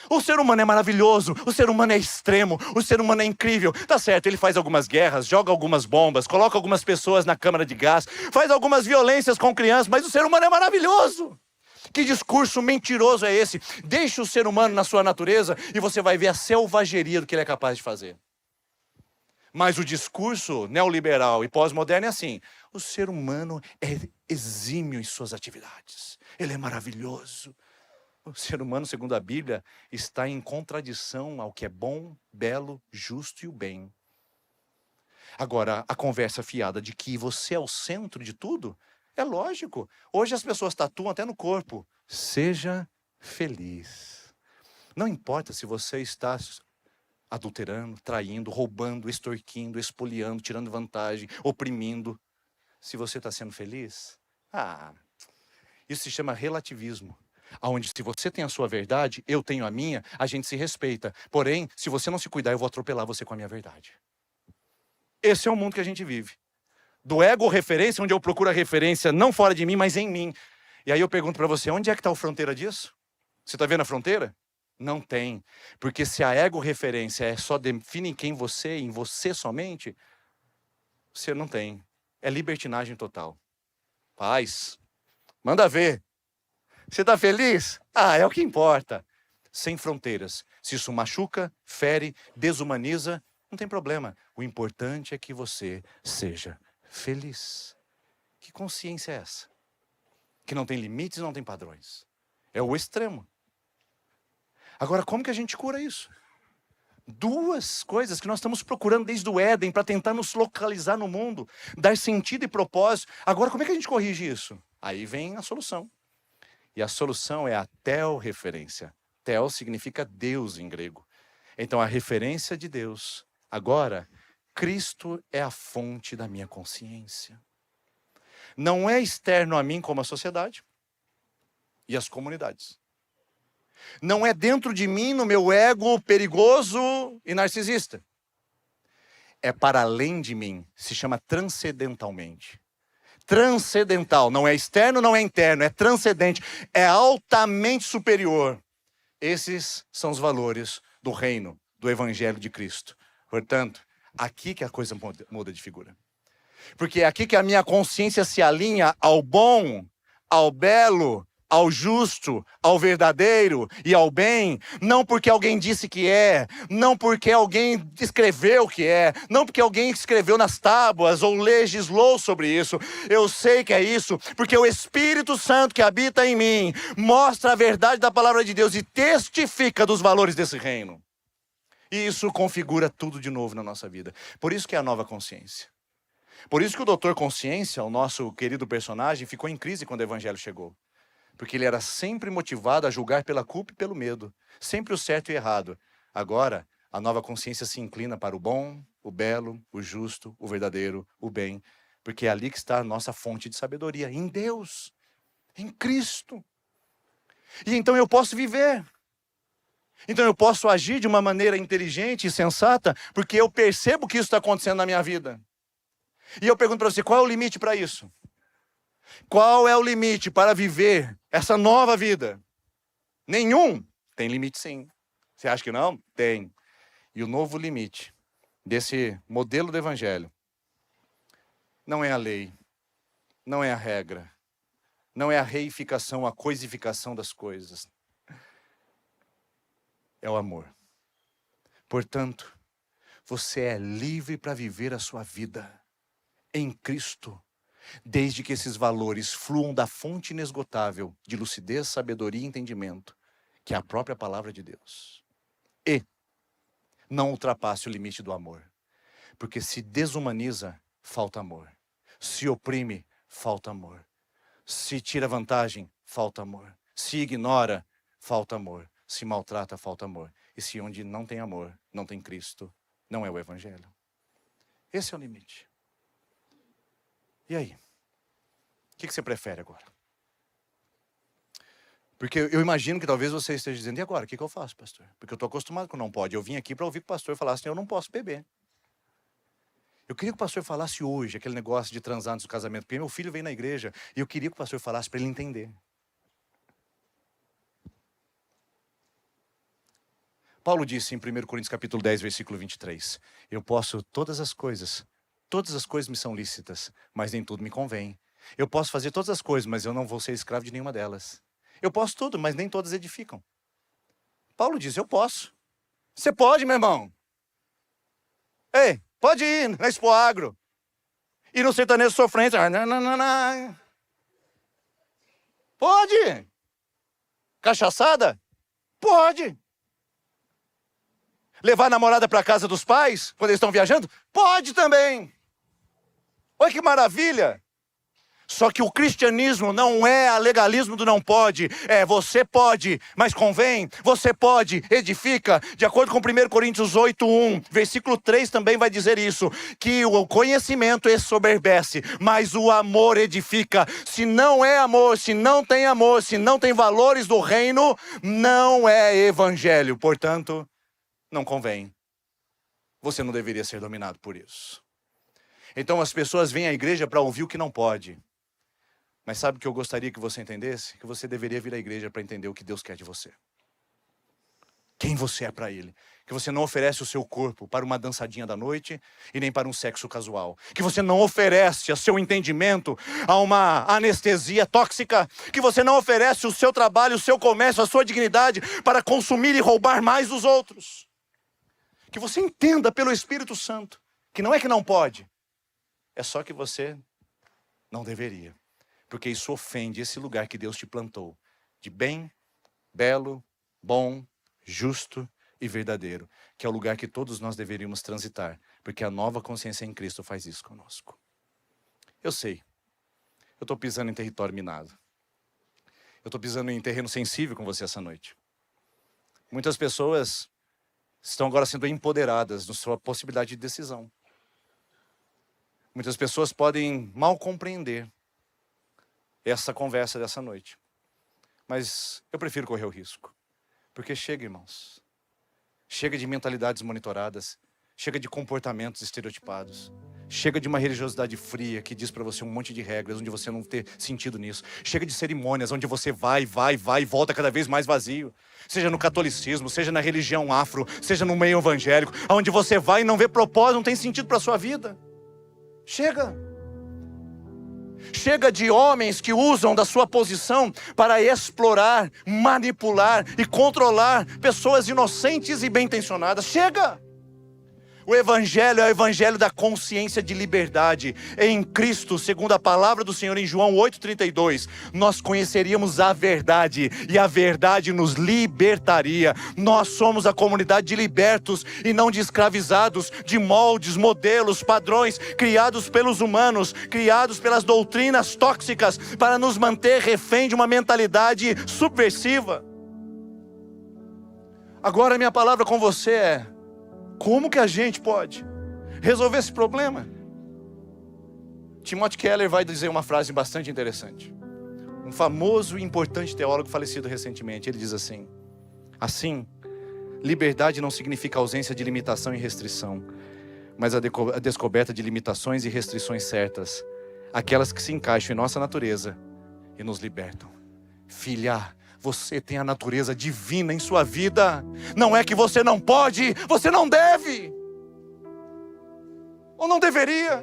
O ser humano é maravilhoso, o ser humano é extremo, o ser humano é incrível. Tá certo, ele faz algumas guerras, joga algumas bombas, coloca algumas pessoas na câmara de gás, faz algumas violências com crianças, mas o ser humano é maravilhoso. Que discurso mentiroso é esse? Deixe o ser humano na sua natureza e você vai ver a selvageria do que ele é capaz de fazer. Mas o discurso neoliberal e pós-moderno é assim: o ser humano é exímio em suas atividades, ele é maravilhoso. O ser humano, segundo a Bíblia, está em contradição ao que é bom, belo, justo e o bem. Agora, a conversa fiada de que você é o centro de tudo, é lógico. Hoje as pessoas tatuam até no corpo: seja feliz. Não importa se você está adulterando, traindo, roubando, extorquindo, espoliando, tirando vantagem, oprimindo. Se você está sendo feliz, isso se chama relativismo. Onde se você tem a sua verdade, eu tenho a minha, a gente se respeita. Porém, se você não se cuidar, eu vou atropelar você com a minha verdade. Esse é o mundo que a gente vive. Do ego-referência, onde eu procuro a referência não fora de mim, mas em mim. E aí eu pergunto para você, onde é que está a fronteira disso? Você está vendo a fronteira? Não tem. Porque se a ego-referência só define quem você é, em você somente, você não tem. É libertinagem total. Paz. Manda ver. Você está feliz? É o que importa. Sem fronteiras. Se isso machuca, fere, desumaniza, não tem problema. O importante é que você seja feliz. Que consciência é essa? Que não tem limites, não tem padrões. É o extremo. Agora, como que a gente cura isso? Duas coisas que nós estamos procurando desde o Éden para tentar nos localizar no mundo, dar sentido e propósito. Agora, como é que a gente corrige isso? Aí vem a solução. E a solução é a teorreferência. Teo significa Deus em grego. Então, a referência de Deus. Agora, Cristo é a fonte da minha consciência. Não é externo a mim como a sociedade e as comunidades. Não é dentro de mim, no meu ego perigoso e narcisista. É para além de mim, se chama transcendentalmente. Transcendental, não é externo, não é interno, é transcendente, é altamente superior. Esses são os valores do reino, do Evangelho de Cristo. Portanto, aqui que a coisa muda de figura. Porque é aqui que a minha consciência se alinha ao bom, ao belo, ao justo, ao verdadeiro e ao bem, não porque alguém disse que é, não porque alguém escreveu que é, não porque alguém escreveu nas tábuas ou legislou sobre isso. Eu sei que é isso, porque o Espírito Santo que habita em mim mostra a verdade da palavra de Deus e testifica dos valores desse reino. E isso configura tudo de novo na nossa vida. Por isso que é a nova consciência. Por isso que o Doutor Consciência, o nosso querido personagem, ficou em crise quando o Evangelho chegou. Porque ele era sempre motivado a julgar pela culpa e pelo medo. Sempre o certo e o errado. Agora, a nova consciência se inclina para o bom, o belo, o justo, o verdadeiro, o bem. Porque é ali que está a nossa fonte de sabedoria. Em Deus. Em Cristo. E então eu posso viver. Então eu posso agir de uma maneira inteligente e sensata. Porque eu percebo que isso está acontecendo na minha vida. E eu pergunto para você, qual é o limite para isso? Qual é o limite para viver essa nova vida? Nenhum. Tem limite sim. Você acha que não? Tem. E o novo limite desse modelo do Evangelho não é a lei, não é a regra, não é a reificação, a coisificação das coisas. É o amor. Portanto, você é livre para viver a sua vida em Cristo. Desde que esses valores fluam da fonte inesgotável de lucidez, sabedoria e entendimento, que é a própria palavra de Deus. E não ultrapasse o limite do amor. Porque se desumaniza, falta amor. Se oprime, falta amor. Se tira vantagem, falta amor. Se ignora, falta amor. Se maltrata, falta amor. E se onde não tem amor, não tem Cristo, não é o Evangelho. Esse é o limite. E aí? O que você prefere agora? Porque eu imagino que talvez você esteja dizendo, e agora? O que eu faço, pastor? Porque eu estou acostumado com não pode. Eu vim aqui para ouvir o pastor falar assim, eu não posso beber. Eu queria que o pastor falasse hoje aquele negócio de transar antes do casamento, porque meu filho vem na igreja e eu queria que o pastor falasse para ele entender. Paulo disse em 1 Coríntios capítulo 10, versículo 23, eu posso todas as coisas me são lícitas, mas nem tudo me convém. Eu posso fazer todas as coisas, mas eu não vou ser escravo de nenhuma delas. Eu posso tudo, mas nem todas edificam. Paulo diz, eu posso. Você pode, meu irmão. Ei, pode ir na Expo Agro. Ir no sertanejo sofrente. Pode. Cachaçada? Pode. Levar a namorada para casa dos pais, quando eles estão viajando? Pode também. Olha que maravilha. Só que o cristianismo não é legalismo do não pode. É, você pode, mas convém. Você pode, edifica. De acordo com 1 Coríntios 8:1, versículo 3 também vai dizer isso. Que o conhecimento ensoberbece, mas o amor edifica. Se não é amor, se não tem valores do reino, não é evangelho. Portanto, não convém. Você não deveria ser dominado por isso. Então as pessoas vêm à igreja para ouvir o que não pode. Mas sabe o que eu gostaria que você entendesse? Que você deveria vir à igreja para entender o que Deus quer de você. Quem você é para Ele. Que você não oferece o seu corpo para uma dançadinha da noite e nem para um sexo casual. Que você não oferece o seu entendimento a uma anestesia tóxica. Que você não oferece o seu trabalho, o seu comércio, a sua dignidade para consumir e roubar mais dos outros. Que você entenda pelo Espírito Santo que não é que não pode, é só que você não deveria. Porque isso ofende esse lugar que Deus te plantou, de bem, belo, bom, justo e verdadeiro, que é o lugar que todos nós deveríamos transitar, porque a nova consciência em Cristo faz isso conosco. Eu sei, eu estou pisando em território minado. Eu estou pisando em terreno sensível com você essa noite. Muitas pessoas estão agora sendo empoderadas na sua possibilidade de decisão. Muitas pessoas podem mal compreender essa conversa dessa noite. Mas eu prefiro correr o risco. Porque chega, irmãos. Chega de mentalidades monitoradas. Chega de comportamentos estereotipados. Chega de uma religiosidade fria que diz para você um monte de regras onde você não tem sentido nisso. Chega de cerimônias onde você vai e volta cada vez mais vazio. Seja no catolicismo, seja na religião afro, seja no meio evangélico, onde você vai e não vê propósito, não tem sentido para a sua vida. Chega. Chega de homens que usam da sua posição para explorar, manipular e controlar pessoas inocentes e bem-intencionadas. Chega! O evangelho é o evangelho da consciência de liberdade. Em Cristo, segundo a palavra do Senhor em João 8,32, nós conheceríamos a verdade e a verdade nos libertaria. Nós somos a comunidade de libertos e não de escravizados, de moldes, modelos, padrões criados pelos humanos, criados pelas doutrinas tóxicas para nos manter refém de uma mentalidade subversiva. Agora minha palavra com você é: como que a gente pode resolver esse problema? Timothy Keller vai dizer uma frase bastante interessante. Um famoso e importante teólogo falecido recentemente. Ele diz assim: liberdade não significa ausência de limitação e restrição, mas a descoberta de limitações e restrições certas, aquelas que se encaixam em nossa natureza e nos libertam. Filha, você tem a natureza divina em sua vida. Não é que você não pode, você não deve. Ou não deveria.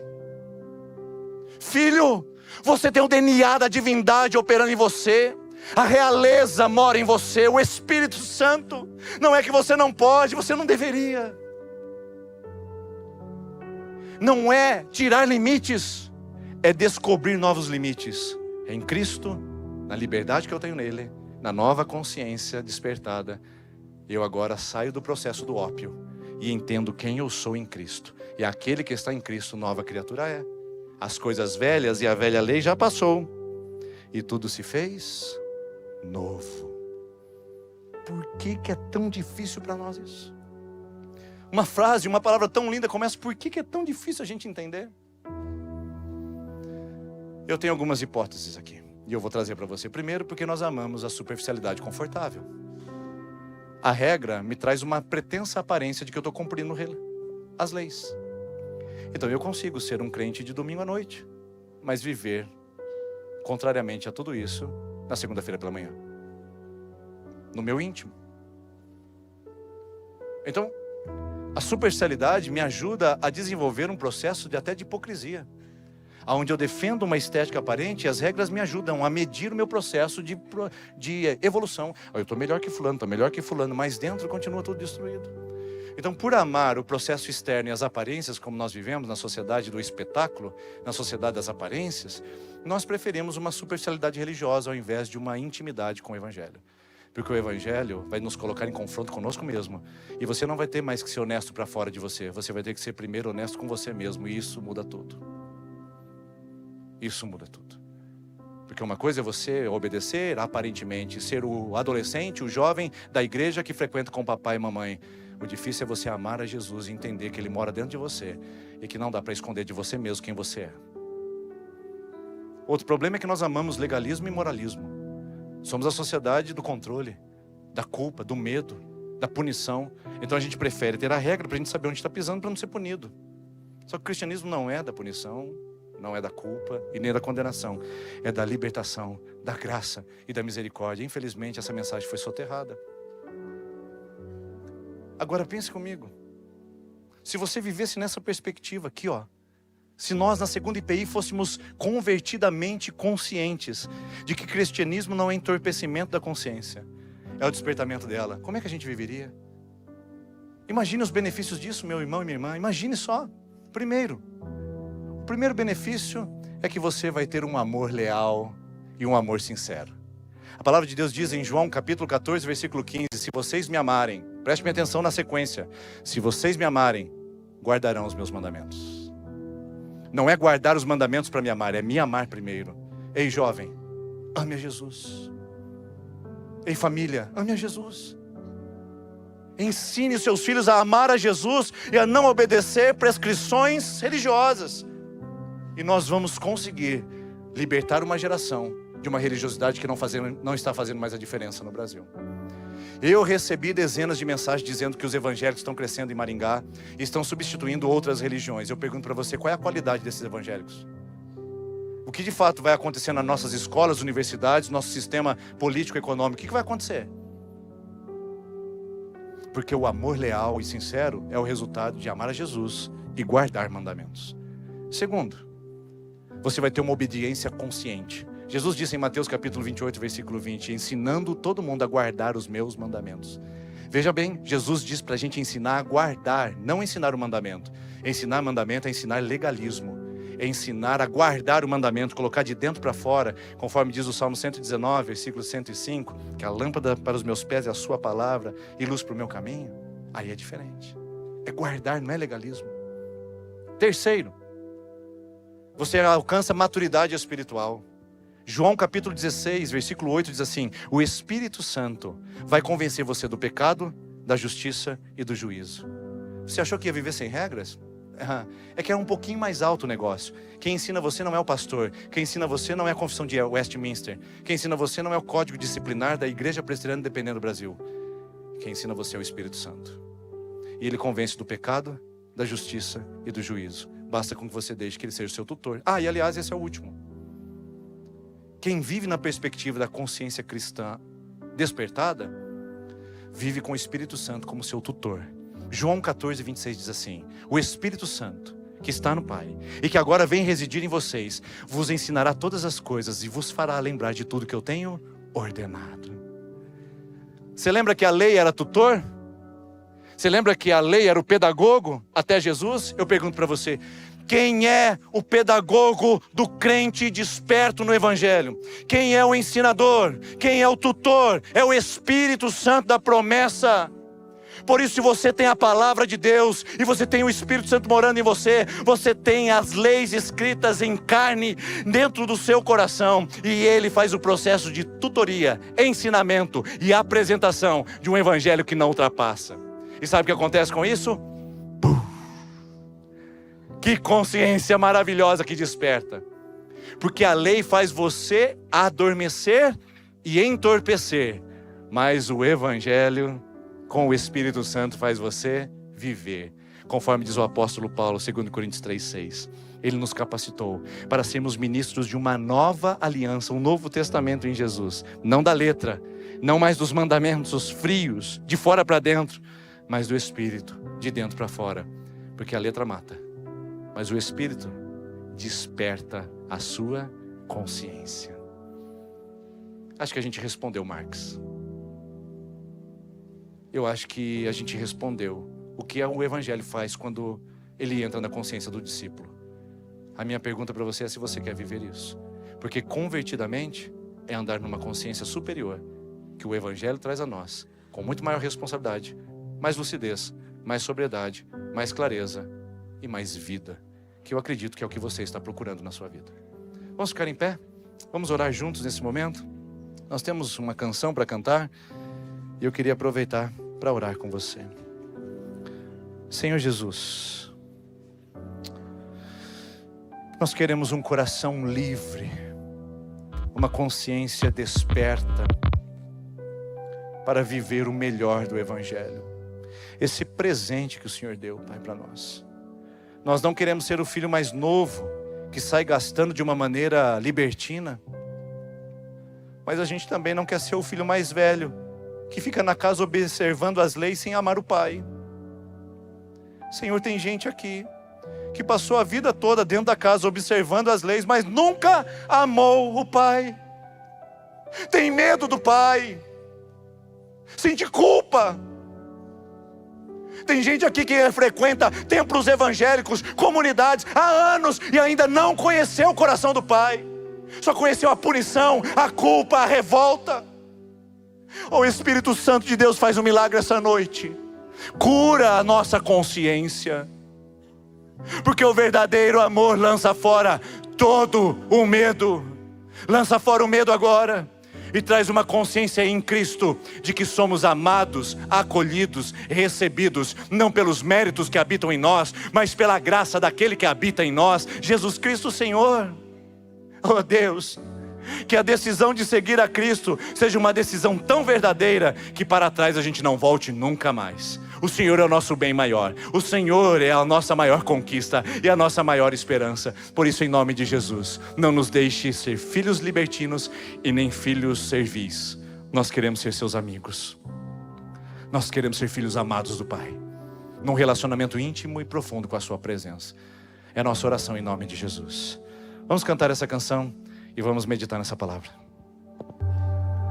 Filho, você tem o DNA da divindade operando em você. A realeza mora em você, o Espírito Santo. Não é que você não pode, você não deveria. Não é tirar limites, é descobrir novos limites. É em Cristo, na liberdade que eu tenho nele, na nova consciência despertada, eu agora saio do processo do ópio e entendo quem eu sou em Cristo. E aquele que está em Cristo, nova criatura é. As coisas velhas e a velha lei já passou, e tudo se fez novo. Por que é tão difícil para nós isso? Uma frase, uma palavra tão linda começa: por que é tão difícil a gente entender? Eu tenho algumas hipóteses aqui. E eu vou trazer para você. Primeiro, porque nós amamos a superficialidade confortável. A regra me traz uma pretensa aparência de que eu estou cumprindo as leis. Então eu consigo ser um crente de domingo à noite, mas viver contrariamente a tudo isso na segunda-feira pela manhã, no meu íntimo. Então, a superficialidade me ajuda a desenvolver um processo até de hipocrisia, onde eu defendo uma estética aparente e as regras me ajudam a medir o meu processo de evolução. Eu estou melhor que fulano, estou melhor que fulano, mas dentro continua tudo destruído. Então, por amar o processo externo e as aparências, como nós vivemos na sociedade do espetáculo, na sociedade das aparências, nós preferimos uma superficialidade religiosa ao invés de uma intimidade com o Evangelho. Porque o Evangelho vai nos colocar em confronto conosco mesmo. E você não vai ter mais que ser honesto para fora de você. Você vai ter que ser primeiro honesto com você mesmo. E isso muda tudo. Isso muda tudo. Porque uma coisa é você obedecer, aparentemente, ser o adolescente, o jovem da igreja que frequenta com papai e mamãe. O difícil é você amar a Jesus e entender que Ele mora dentro de você. E que não dá para esconder de você mesmo quem você é. Outro problema é que nós amamos legalismo e moralismo. Somos a sociedade do controle, da culpa, do medo, da punição. Então a gente prefere ter a regra para a gente saber onde está pisando para não ser punido. Só que o cristianismo não é da punição, não é da culpa e nem da condenação. É da libertação, da graça e da misericórdia. Infelizmente essa mensagem foi soterrada. Agora pense comigo. Se você vivesse nessa perspectiva aqui, ó. Se nós na segunda IPI fôssemos convertidamente conscientes de que cristianismo não é entorpecimento da consciência, é o despertamento dela, como é que a gente viveria? Imagine os benefícios disso, meu irmão e minha irmã. Imagine só. Primeiro, o primeiro benefício é que você vai ter um amor leal e um amor sincero. A palavra de Deus diz em João capítulo 14, versículo 15, se vocês me amarem, preste atenção na sequência, se vocês me amarem, guardarão os meus mandamentos. Não é guardar os mandamentos para me amar, é me amar primeiro. Ei, jovem, ame a Jesus. Ei, família, ame a Jesus. Ensine seus filhos a amar a Jesus e a não obedecer prescrições religiosas. E nós vamos conseguir libertar uma geração de uma religiosidade que não está fazendo mais a diferença no Brasil. Eu recebi dezenas de mensagens dizendo que os evangélicos estão crescendo em Maringá e estão substituindo outras religiões. Eu pergunto para você, qual é a qualidade desses evangélicos? O que de fato vai acontecer nas nossas escolas, universidades, nosso sistema político-econômico? O que vai acontecer? Porque o amor leal e sincero é o resultado de amar a Jesus e guardar mandamentos. Segundo, você vai ter uma obediência consciente. Jesus disse em Mateus capítulo 28, versículo 20, ensinando todo mundo a guardar os meus mandamentos. Veja bem, Jesus diz para a gente ensinar a guardar, não ensinar o mandamento. Ensinar mandamento é ensinar legalismo. É ensinar a guardar o mandamento, colocar de dentro para fora, conforme diz o Salmo 119, versículo 105, que a lâmpada para os meus pés é a sua palavra e luz para o meu caminho. Aí é diferente. É guardar, não é legalismo. Terceiro, você alcança maturidade espiritual. João capítulo 16, versículo 8 diz assim, o Espírito Santo vai convencer você do pecado, da justiça e do juízo. Você achou que ia viver sem regras? É que é um pouquinho mais alto o negócio. Quem ensina você não é o pastor. Quem ensina você não é a confissão de Westminster. Quem ensina você não é o código disciplinar da Igreja Presbiteriana Independente do Brasil. Quem ensina você é o Espírito Santo. E ele convence do pecado, da justiça e do juízo. Basta com que você deixe que ele seja o seu tutor. E aliás, esse é o último. Quem vive na perspectiva da consciência cristã despertada, vive com o Espírito Santo como seu tutor. João 14, 26 diz assim, o Espírito Santo, que está no Pai, e que agora vem residir em vocês, vos ensinará todas as coisas e vos fará lembrar de tudo que eu tenho ordenado. Você lembra que a lei era tutor? Você lembra que a lei era o pedagogo até Jesus? Eu pergunto para você, quem é o pedagogo do crente desperto no Evangelho? Quem é o ensinador? Quem é o tutor? É o Espírito Santo da promessa. Por isso, se você tem a palavra de Deus e você tem o Espírito Santo morando em você, você tem as leis escritas em carne dentro do seu coração e ele faz o processo de tutoria, ensinamento e apresentação de um Evangelho que não ultrapassa. E sabe o que acontece com isso? Que consciência maravilhosa que desperta. Porque a lei faz você adormecer e entorpecer, mas o Evangelho com o Espírito Santo faz você viver. conforme diz o apóstolo Paulo, 2 Coríntios 3:6. Ele nos capacitou para sermos ministros de uma nova aliança, um novo testamento em Jesus. Não da letra, não mais dos mandamentos frios, de fora para dentro, mas do Espírito, de dentro para fora. Porque a letra mata, mas o Espírito desperta a sua consciência. Acho que a gente respondeu, Marx. Eu acho que a gente respondeu o que o Evangelho faz quando ele entra na consciência do discípulo. A minha pergunta para você é se você quer viver isso. Porque convertidamente é andar numa consciência superior que o Evangelho traz a nós, com muito maior responsabilidade, mais lucidez, mais sobriedade, mais clareza e mais vida, que eu acredito que é o que você está procurando na sua vida. Vamos ficar em pé? Vamos orar juntos nesse momento? Nós temos uma canção para cantar e eu queria aproveitar para orar com você. Senhor Jesus, nós queremos um coração livre, uma consciência desperta para viver o melhor do Evangelho. Esse presente que o Senhor deu, Pai, para nós. Nós não queremos ser o filho mais novo, que sai gastando de uma maneira libertina. Mas a gente também não quer ser o filho mais velho, que fica na casa observando as leis sem amar o Pai. Senhor, tem gente aqui que passou a vida toda dentro da casa observando as leis, mas nunca amou o Pai. Tem medo do Pai. Sente culpa. Tem gente aqui que frequenta templos evangélicos, comunidades, há anos e ainda não conheceu o coração do Pai. Só conheceu a punição, a culpa, a revolta. O Espírito Santo de Deus faz um milagre essa noite. Cura a nossa consciência. Porque o verdadeiro amor lança fora todo o medo. Lança fora o medo agora. E traz uma consciência em Cristo de que somos amados, acolhidos, recebidos, não pelos méritos que habitam em nós, mas pela graça daquele que habita em nós, Jesus Cristo Senhor. Oh Deus, que a decisão de seguir a Cristo seja uma decisão tão verdadeira que para trás a gente não volte nunca mais. O Senhor é o nosso bem maior. O Senhor é a nossa maior conquista e a nossa maior esperança. Por isso, em nome de Jesus, não nos deixe ser filhos libertinos e nem filhos servis. Nós queremos ser seus amigos. Nós queremos ser filhos amados do Pai, num relacionamento íntimo e profundo com a sua presença. É a nossa oração em nome de Jesus. Vamos cantar essa canção e vamos meditar nessa palavra.